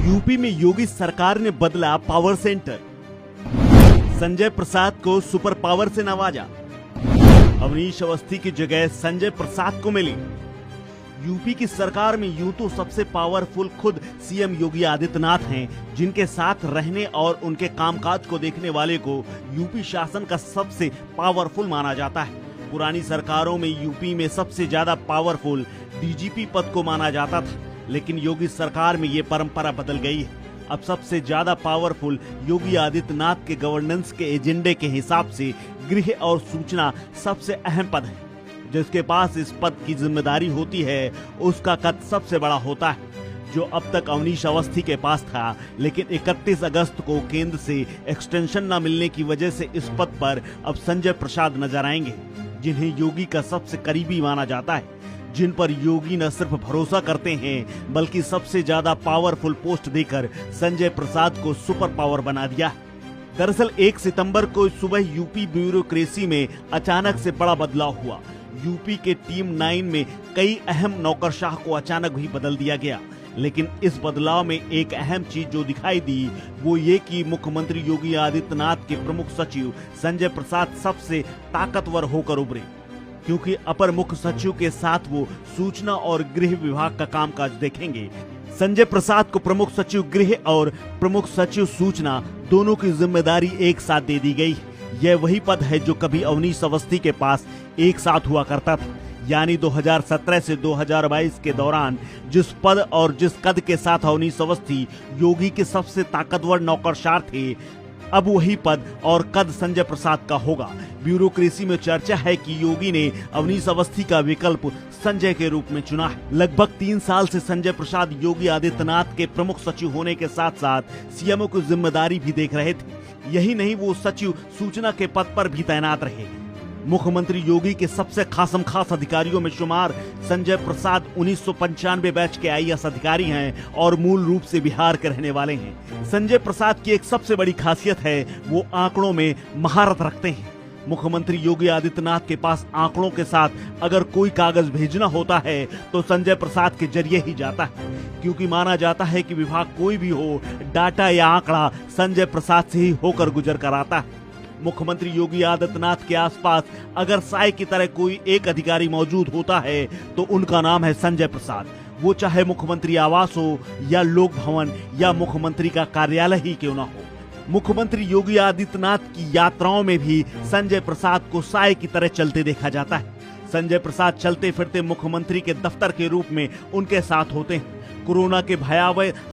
UP में योगी सरकार ने बदला पावर सेंटर। संजय प्रसाद को सुपर पावर से नवाजा। अवनीश अवस्थी की जगह संजय प्रसाद को मिली। यूपी की सरकार में यूं तो सबसे पावरफुल खुद सीएम योगी आदित्यनाथ हैं, जिनके साथ रहने और उनके कामकाज को देखने वाले को यूपी शासन का सबसे पावरफुल माना जाता है। पुरानी सरकारों में यूपी में सबसे ज्यादा पावरफुल डीजीपी पद को माना जाता था, लेकिन योगी सरकार में ये परंपरा बदल गई है। अब सबसे ज्यादा पावरफुल योगी आदित्यनाथ के गवर्नेंस के एजेंडे के हिसाब से गृह और सूचना सबसे अहम पद है। जिसके पास इस पद की जिम्मेदारी होती है, उसका कद सबसे बड़ा होता है, जो अब तक अवनीश अवस्थी के पास था। लेकिन 31 अगस्त को केंद्र से एक्सटेंशन न मिलने की वजह से इस पद पर अब संजय प्रसाद नजर आएंगे, जिन्हें योगी का सबसे करीबी माना जाता है, जिन पर योगी न सिर्फ भरोसा करते हैं बल्कि सबसे ज्यादा पावरफुल पोस्ट देकर संजय प्रसाद को सुपर पावर बना दिया है। दरअसल 1 सितंबर को सुबह यूपी ब्यूरोक्रेसी में अचानक से बड़ा बदलाव हुआ। यूपी के टीम 9 में कई अहम नौकरशाह को अचानक ही बदल दिया गया। लेकिन इस बदलाव में एक अहम चीज जो दिखाई दी वो ये कि मुख्यमंत्री योगी आदित्यनाथ के प्रमुख सचिव संजय प्रसाद सबसे ताकतवर होकर उभरे, क्योंकि अपर मुख्य सचिव के साथ वो सूचना और गृह विभाग का कामकाज देखेंगे। संजय प्रसाद को प्रमुख सचिव गृह और प्रमुख सचिव सूचना दोनों की जिम्मेदारी एक साथ दे दी गई। यह वही पद है जो कभी अवनीश अवस्थी के पास एक साथ हुआ करता था, यानी 2017 से 2022 के दौरान जिस पद और जिस कद के साथ अवनीश अवस्थी योगी के सबसे ताकतवर नौकरशाह थे, अब वही पद और कद संजय प्रसाद का होगा। ब्यूरोक्रेसी में चर्चा है कि योगी ने अवनीश अवस्थी का विकल्प संजय के रूप में चुना है। लगभग 3 साल से संजय प्रसाद योगी आदित्यनाथ के प्रमुख सचिव होने के साथ साथ सीएमओ की जिम्मेदारी भी देख रहे थे। यही नहीं, वो सचिव सूचना के पद पर भी तैनात रहे। मुख्यमंत्री योगी के सबसे खासम खास अधिकारियों में शुमार संजय प्रसाद 1995 बैच के आईएएस अधिकारी हैं और मूल रूप से बिहार के रहने वाले हैं। संजय प्रसाद की एक सबसे बड़ी खासियत है, वो आंकड़ों में महारत रखते हैं। मुख्यमंत्री योगी आदित्यनाथ के पास आंकड़ों के साथ अगर कोई कागज भेजना होता है तो संजय प्रसाद के जरिए ही जाता है, क्योंकि माना जाता है कि विभाग कोई भी हो, डाटा या आंकड़ा संजय प्रसाद से ही होकर गुजर कर आता है। मुख्यमंत्री योगी आदित्यनाथ के आसपास अगर साय की तरह कोई एक अधिकारी मौजूद होता है तो उनका नाम है संजय प्रसाद। वो चाहे मुख्यमंत्री आवास हो या लोक भवन या मुख्यमंत्री का कार्यालय ही क्यों ना हो। मुख्यमंत्री योगी आदित्यनाथ की यात्राओं में भी संजय प्रसाद को साय की तरह चलते देखा जाता है। संजय प्रसाद चलते फिरते मुख्यमंत्री के दफ्तर के रूप में उनके साथ होते हैं। कोरोना के भयावह